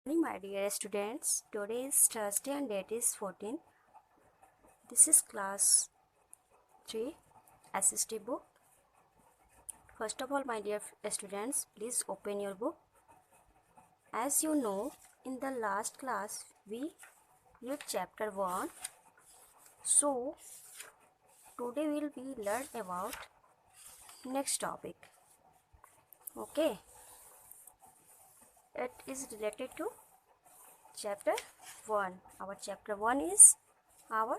Morning, my dear students. Today is Thursday and date is 14. This is class 3 SST book. First of all, my dear students, please open your book. As you know, in the last class we read chapter 1. So today we will be learn about next topic. Okay. It is related to chapter 1. Our chapter 1 is our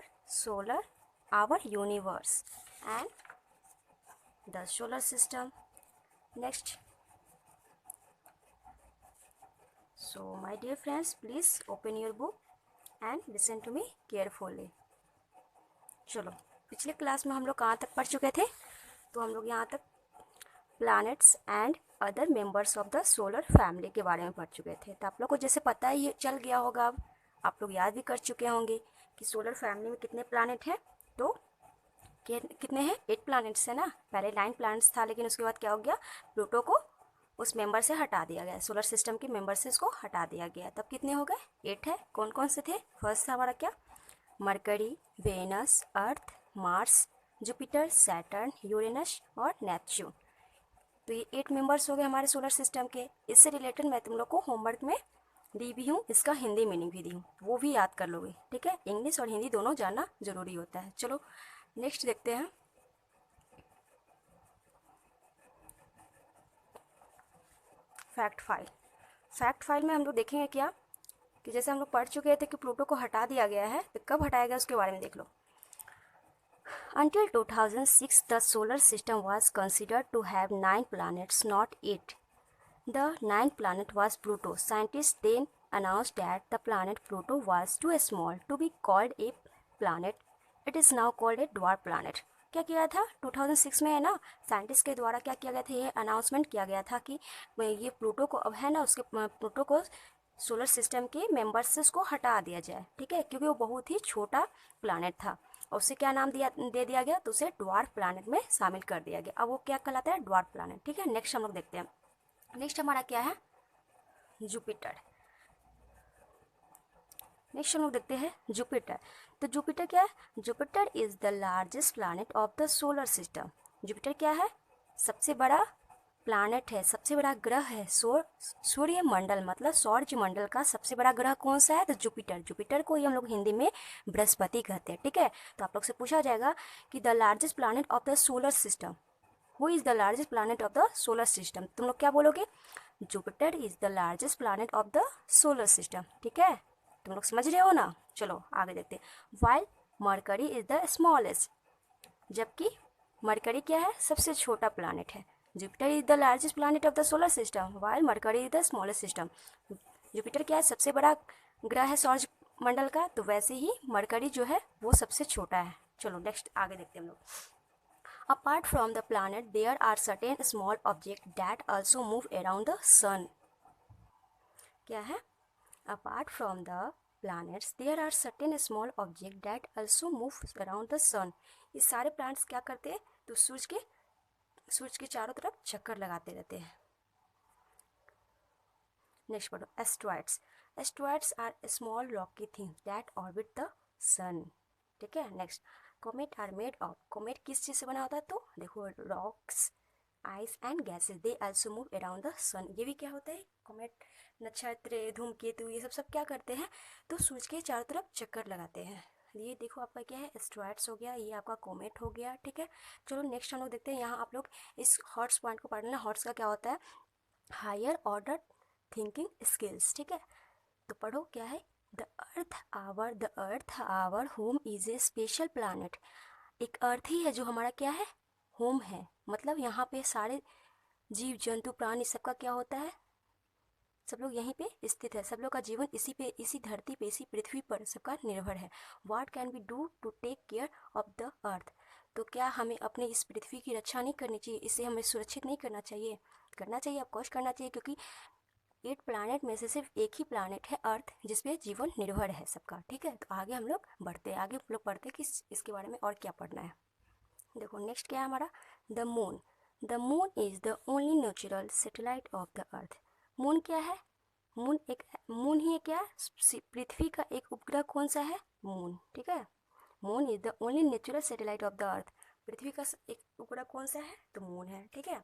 universe and the solar system. Next. So my dear friends, please open your book and listen to me carefully. चलो, पिछले class में हम लोग कहाँ तक पढ़ चुके थे? तो हम लोग यहाँ तक planets and other members of the solar family के बारे में पढ़ चुके थे। तो आप लोग को जैसे पता ही चल गया होगा, अब आप लोग याद भी कर चुके होंगे कि सोलर फैमिली में कितने प्लैनेट हैं। तो कितने हैं? 8 प्लैनेट्स है ना। पहले 9 प्लैनेट्स था, लेकिन उसके बाद क्या हो गया, प्लूटो को उस मेंबर से हटा दिया गया, सोलर सिस्टम के मेंबर से इसको हटा दिया गया। तब कितने हो गए? 8 है। कौन कौन से थे? फर्स्ट था हमारा क्या, मरकरी, वेनस, अर्थ, मार्स, जुपिटर, सैटर्न, यूरेनस और नेपच्यून। तो ये 8 मेंबर्स हो गए हमारे सोलर सिस्टम के। इससे रिलेटेड मैं तुम लोग को होमवर्क में दी भी हूँ, इसका हिंदी मीनिंग भी दी हूँ, वो भी याद कर लोगे। ठीक है, इंग्लिश और हिंदी दोनों जानना जरूरी होता है। चलो नेक्स्ट देखते हैं। फैक्ट फाइल में हम लोग देखेंगे क्या कि जैसे हम लोग पढ़ चुके थे कि प्लूटो को हटा दिया गया है, तो कब हटाया गया उसके बारे में देख लो। Until 2006, the solar system was considered to have 9 planets, not 8. The 9th planet was Pluto. Scientists then announced that the planet Pluto was too small to be called a planet. It is now called a dwarf planet. क्या किया था 2006 में, है ना, scientist के द्वारा क्या किया गया था, ये अनाउंसमेंट किया गया था कि ये प्लूटो को अब है ना, उसके प्लूटो को सोलर सिस्टम के मेंबर्स से उसको हटा दिया जाए। ठीक है, क्योंकि वो बहुत ही छोटा प्लानट था और उसे क्या नाम दे दिया गया, तो उसे ड्वार्फ प्लानट में शामिल कर दिया गया। अब वो क्या कहलाता है? Dwarf planet. ठीक है, नेक्स्ट हम लोग देखते हैं। नेक्स्ट हमारा क्या है? जुपिटर। नेक्स्ट हम लोग देखते हैं जुपिटर। तो जुपिटर क्या है? Jupiter is the largest planet of the solar system. Jupiter क्या है? सबसे बड़ा प्लानट है, सबसे बड़ा ग्रह है। सूर्य मंडल मतलब सौर्य मंडल का सबसे बड़ा ग्रह कौन सा है? तो जुपिटर। जुपिटर को ही हम लोग हिंदी में बृहस्पति कहते हैं। ठीक है, तो आप लोग से पूछा जाएगा कि the largest planet of the solar system, who is the largest planet of the solar system? तुम लोग क्या बोलोगे? Jupiter is the largest planet of the solar system. ठीक है, तुम लोग समझ रहे हो ना। चलो आगे देखते हैं। While mercury is the smallest, जबकि मरकरी क्या है? सबसे छोटा प्लानट है। Jupiter is the largest planet of the solar system while mercury is the smallest system. Jupiter क्या है? सबसे बड़ा ग्रह है सौर मंडल का, तो वैसे ही मरकरी जो है वो सबसे छोटा है। चलो नेक्स्ट आगे देखते हैं हम लोग। Apart from the planet, there are certain small objects that also move around the sun. क्या है? Apart from the planets, there are certain small objects that also move around the sun. ये सारे planets क्या करते हैं? तो सूरज के चारों तरफ चक्कर लगाते रहते हैं। नेक्स्ट पढ़ो, asteroids. Asteroids are small rocky things that orbit the sun. ठीक है, next comet are made of. Comet किस चीज़ से बना होता है? तो देखो, rocks, ice and gases, they also move around the sun. ये भी क्या होता है? कॉमेट, नक्षत्र, धूमकेतु, ये सब क्या करते हैं? तो सूरज के चारों तरफ चक्कर लगाते हैं। ये देखो आपका क्या है? एस्ट्रॉइड्स हो गया, ये आपका कॉमेट हो गया। ठीक है, चलो नेक्स्ट हम लोग देखते हैं। यहाँ आप लोग इस हॉट्स पॉइंट को पढ़ लेना। हॉट्स का क्या होता है? Higher order thinking skills. ठीक है, तो पढ़ो क्या है? The earth our home is a special planet. एक अर्थ ही है जो हमारा क्या है? होम है। मतलब यहाँ पे सारे जीव जंतु प्राणी सबका क्या होता है? सब लोग यहीं पे स्थित है। सब लोग का जीवन इसी धरती पे, इसी पृथ्वी पर सबका निर्भर है। What can be do to take care of the earth? तो क्या हमें अपने इस पृथ्वी की रक्षा नहीं करनी चाहिए? इसे हमें सुरक्षित नहीं करना चाहिए? करना चाहिए, ऑफकोर्स करना चाहिए, क्योंकि 8 प्लानट में से सिर्फ एक ही प्लानट है अर्थ जिसपे जीवन निर्भर है सबका। ठीक है, तो आगे हम लोग बढ़ते हैं, आगे हम लोग पढ़ते हैं कि इसके बारे में और क्या पढ़ना है। देखो नेक्स्ट क्या है हमारा? The moon is the only natural satellite of the earth. Moon क्या है? मून ही क्या है, पृथ्वी का एक उपग्रह कौन सा है, मून, ठीक है। Moon is the only natural satellite of the earth, पृथ्वी का एक उपग्रह कौन सा है, तो मून है, ठीक है।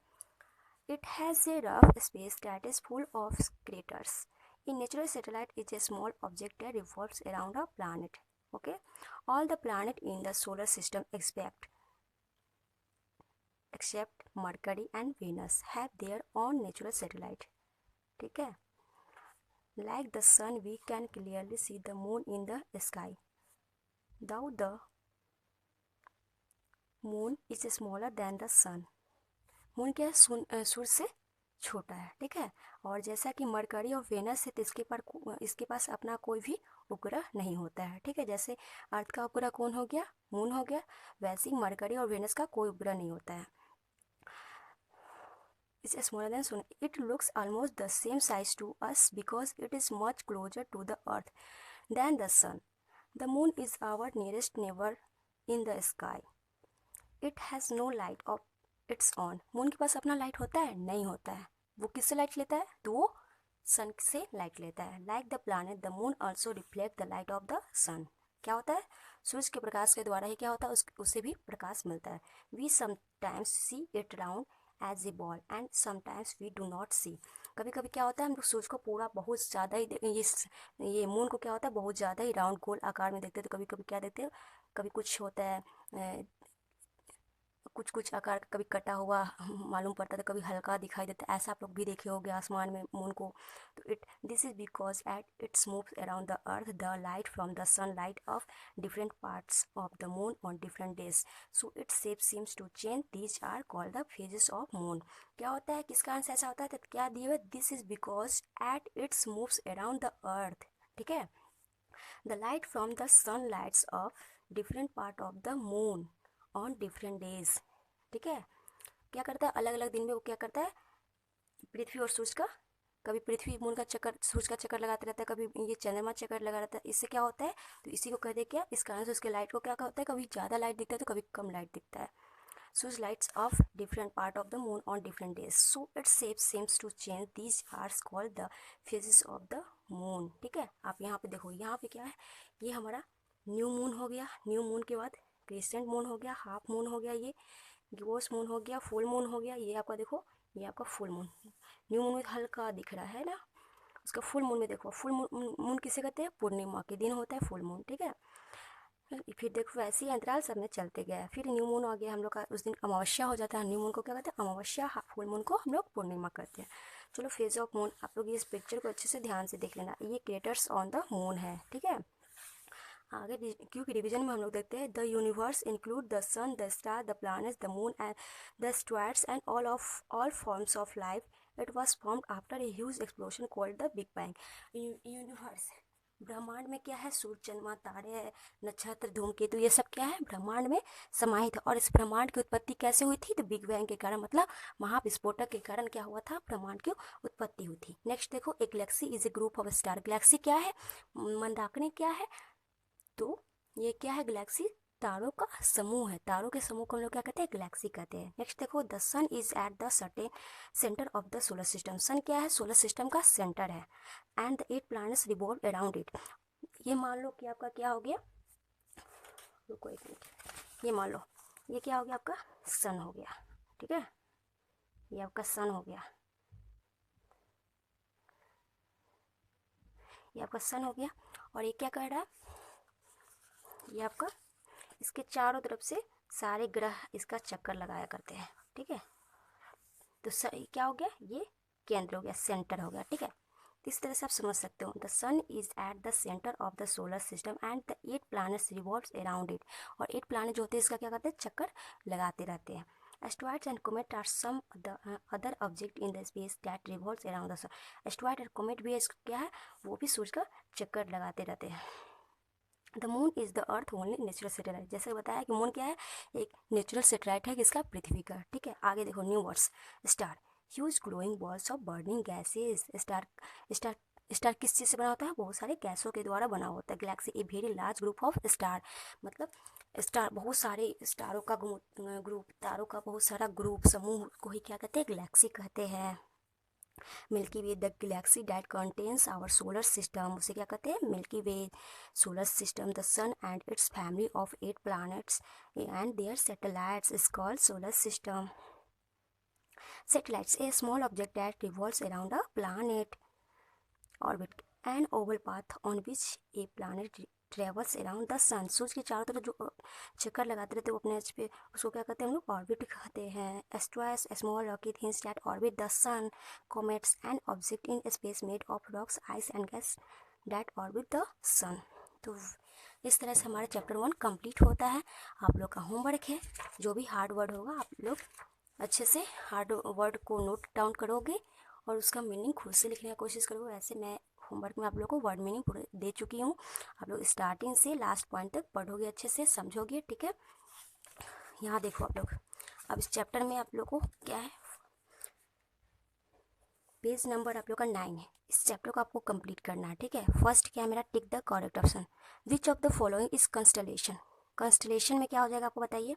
It has a rough space that is full of craters. A natural satellite is a small object that revolves around a planet. Okay, all the planets in the solar system except Mercury and Venus have their own natural satellite. ठीक है। Like the sun, we can clearly see the moon in the sky. Though the moon is smaller than the sun. Moon क्या है, सूर्य से छोटा है, ठीक है। और जैसा कि मरकरी और वेनस है तो इसके पास अपना कोई भी उपग्रह नहीं होता है, ठीक है। जैसे अर्थ का उपग्रह कौन हो गया, मून हो गया, वैसे ही मरकरी और वेनस का कोई उपग्रह नहीं होता है। It's smaller than sun. It looks almost the same size to us because it is much closer to the earth than the sun. The moon is our nearest neighbor in the sky. It has no light of its own. Moon के पास अपना light होता है, नहीं होता है। वो किससे light लेता है, तो वो सन से लाइट लेता है। Like the planet the moon also reflect the light of the sun. क्या होता है, सूरज के प्रकाश के द्वारा ही क्या होता है, उससे भी प्रकाश मिलता है। We sometimes see it round as a ball and sometimes we do not see. कभी कभी क्या होता है, हम लोग सूरज को पूरा बहुत ज़्यादा ही ये मून को क्या होता है, बहुत ज़्यादा ही राउंड गोल आकार में देखते हैं, तो कभी कभी क्या देखते हैं, कभी कुछ होता है, कुछ आकार कभी कटा हुआ मालूम पड़ता था, कभी हल्का दिखाई देता है। ऐसा आप लोग भी देखे होंगे आसमान में मून को। तो this is because at its moves around the earth the light from the sun light of different parts of the moon on different days, so its shape seems to change. These are called the phases of moon. क्या होता है, किस कारण से ऐसा होता है, तो क्या दिए हुए, this is because at its moves around the earth, ठीक है। The light from the sun lights of different part of the moon on different days, ठीक है। क्या करता है, अलग अलग दिन में वो क्या करता है, पृथ्वी और सूरज का, कभी पृथ्वी मून का चक्कर, सूरज का चक्कर लगाते रहता है, कभी ये चंद्रमा चक्कर लगा रहता है। इससे क्या होता है, तो इसी को कहते हैं क्या, इस कारण से उसके लाइट को क्या होता है, कभी ज़्यादा लाइट दिखता है तो कभी कम लाइट दिखता है। सूरज lights of different part of the moon on different days, so its shape seems to change. These are called the phases of the moon, ठीक है। आप यहाँ पे देखो, यहाँ पे क्या है, ये हमारा न्यू मून हो गया, न्यू मून के बाद क्रिसेंट मून हो गया, हाफ मून हो गया, ये गिबोस मून हो गया, फुल मून हो गया। ये आपका देखो, ये आपका फुल मून, न्यू मून में हल्का दिख रहा है ना, उसका फुल मून में देखो, फुल मून किसे कहते हैं, पूर्णिमा के दिन होता है फुल मून, ठीक है। फिर देखो वैसे ही अंतराल सब में चलते गए, फिर न्यू मून आ गया हम लोग का, उस दिन अमावस्या हो जाता है। न्यू मून को क्या कहते हैं, अमावस्या। फुल मून को हम लोग पूर्णिमा करते हैं। चलो फेज ऑफ मून, आप लोग इस पिक्चर को अच्छे से ध्यान से देख लेना, ये क्रेटर्स ऑन द मून है, ठीक है। आगे क्योंकि डिवीजन में हम लोग देखते हैं, the universe include the sun, the star, the planets, the moon and the stars and all forms of life. It was formed after a huge explosion called the Big Bang. Universe, ब्रह्मांड में क्या है, सूर्य, चंद्रमा, तारे, नक्षत्र, धूमकेतु, ये सब क्या है, ब्रह्मांड में समाहित है। और इस ब्रह्मांड की उत्पत्ति कैसे हुई थी, तो बिग बैंग के कारण, मतलब महाविस्फोटक के कारण क्या हुआ था, ब्रह्मांड की उत्पत्ति हुई थी। नेक्स्ट देखो, ए Galaxy is a group of star. Galaxy क्या है, मंदाकिनी क्या है, तो ये क्या है, गैलेक्सी तारों का समूह है। तारों के समूह को हम लोग क्या कहते हैं, गैलेक्सी कहते हैं। नेक्स्ट देखो, the sun is at the certain centre of the solar system. Sun क्या है, सोलर सिस्टम का सेंटर है। And the 8 planets revolve around it. ये मान लो कि आपका क्या हो गया, रुको एक मिनट, ये मान लो ये क्या हो गया, आपका सन हो गया, ठीक है। ये आपका सन हो गया, ये आपका सन हो गया। और ये क्या कर रहा है, ये आपका, इसके चारों तरफ से सारे ग्रह इसका चक्कर लगाया करते हैं, ठीक है। तो क्या हो गया, ये केंद्र हो गया, सेंटर हो गया, ठीक है। तो इस तरह से आप समझ सकते हो, the sun is at the centre of the solar system and the 8 planets revolves around it. और 8 प्लैनेट जो होते हैं इसका क्या करते हैं, चक्कर लगाते रहते हैं। Asteroids and comet are some other object in the space that revolves around the sun. Asteroid और कोमेट भी क्या है, वो भी सूरज का चक्कर लगाते रहते हैं। The moon is the earth only natural satellite. जैसे बताया कि मून क्या है, एक नेचुरल सैटेलाइट है किसका, पृथ्वी का, ठीक है। आगे देखो, new words, star, huge glowing balls of burning gases. Star, star star किस चीज़ से बना होता है, बहुत सारे गैसों के द्वारा बना होता है। Galaxy a very large group of star, मतलब स्टार, बहुत सारे स्टारों का ग्रुप, तारों का बहुत सारा ग्रुप, समूह को ही क्या कहते हैं, गैलेक्सी कहते हैं। Milky Way the galaxy that contains our solar system, उसे क्या कहते हैं, Milky Way, solar system, the sun and its family of 8 planets and their satellites is called solar system. Satellites, a small object that revolves around a planet orbit an oval path on which a planet travels around the sun. सूरज के चारों तरफ जो चक्कर लगाते रहते हैं वो अपने एज पे, उसको क्या कहते हैं हम लोग, ऑर्बिट कहते हैं. Asteroids, small rocky things that orbit the sun. Comets, and object in space made of rocks, ice and gas that orbit the sun. तो इस तरह से हमारा चैप्टर 1 कंप्लीट होता है. आप लोग का होमवर्क है, जो भी हार्ड वर्ड होगा आप लोग अच्छे से हार्ड वर्ड को नोट डाउन करोगे और उसका मीनिंग खुद से लिखने की कोशिश करोगे. वैसे मैं होमवर्क में आप लोग को वर्ड मीनिंग पूरे दे चुकी हूँ. आप लोग स्टार्टिंग से लास्ट पॉइंट तक पढ़ोगे, अच्छे से समझोगे, ठीक है. यहाँ देखो आप लोग, अब इस चैप्टर में आप लोग को क्या है, पेज नंबर आप लोग का 9 है. इस चैप्टर को आपको कंप्लीट करना है, ठीक है. फर्स्ट क्या है मेरा, tick the correct option. Which of the following is constellation. Constellation में क्या हो जाएगा आपको बताइए.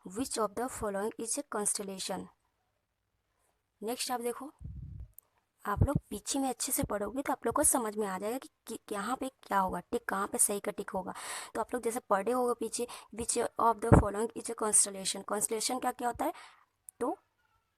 Which of the following is a constellation. Next आप देखो, आप लोग पीछे में अच्छे से पढ़ोगे तो आप लोग को समझ में आ जाएगा कि यहाँ पे क्या होगा, टिक कहाँ पे सही का टिक होगा. तो आप लोग जैसे पढ़े होगा पीछे, which of the following is a constellation. Constellation क्या क्या होता है, तो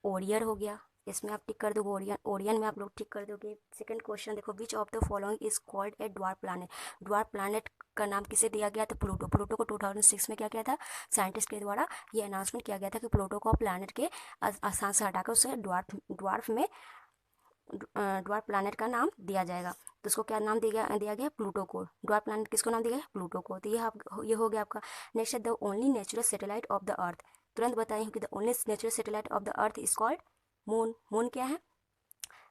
ओरियर हो गया, इसमें आप टिक कर दोगे. ओरियन, ओरियन में आप लोग टिक कर दोगे. सेकंड क्वेश्चन देखो, which of the following is called a dwarf planet. Dwarf planet का नाम किसे दिया गया था, प्लूटो. प्लूटो को 2006 में क्या किया था, साइंटिस्ट के द्वारा ये अनाउंसमेंट किया गया था कि प्लूटो को प्लानट के स्थान से हटाकर उसे ड्वार्फ में ड्वार्फ प्लानट का नाम दिया जाएगा. तो उसको क्या नाम दिया गया प्लूटो को. ड्वार्फ प्लानट किसको नाम दिया गया, प्लूटो को. तो ये हो गया आपका. नेक्स्ट है the only natural satellite of the earth. तुरंत बताई हूँ कि the only natural satellite of the earth is called moon. Moon क्या है,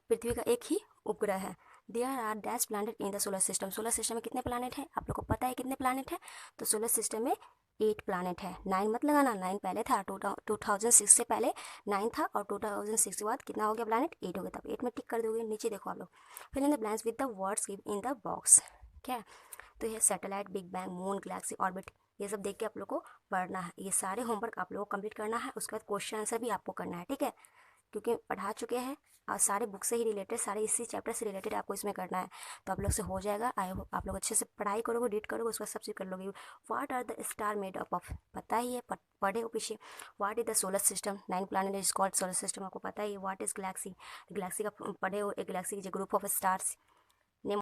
पृथ्वी का एक ही उपग्रह है. There are dash planet in the solar system. Solar system में कितने प्लानट हैं, आप लोग को पता है कितने प्लानट हैं. तो सोलर सिस्टम में 8 प्लानट है. 9 मत लगाना, 9 पहले था. 2006 से पहले 9 था और 2006 के बाद कितना हो गया प्लानट, 8 हो गया. तब 8 में टिक कर दोगे. नीचे देखो आप लोग, fill in the blanks with the words given in the box. क्या है, तो ये satellite, big bang, moon, galaxy, orbit, ये सब देख के आप लोग को पढ़ना है. ये सारे होमवर्क आप लोगों को कंप्लीट करना है. उसके बाद क्वेश्चन आंसर भी आपको करना है, ठीक है, क्योंकि पढ़ा चुके हैं और सारे बुक से ही रिलेटेड, सारे इसी चैप्टर से रिलेटेड आपको इसमें करना है. तो आप लोग से हो जाएगा. आई होप आप लोग अच्छे से पढ़ाई करोगे, रीड करोगे, उसका सब चीज़ कर लोगे. What are the star made up of, पता ही है, पढ़े हो पीछे. What is the solar system, 9 planet is called solar system, आपको पता ही है. व्हाट इज गैलेक्सी, गैलेक्सी का पढ़े हो, एक Galaxy is a group of stars.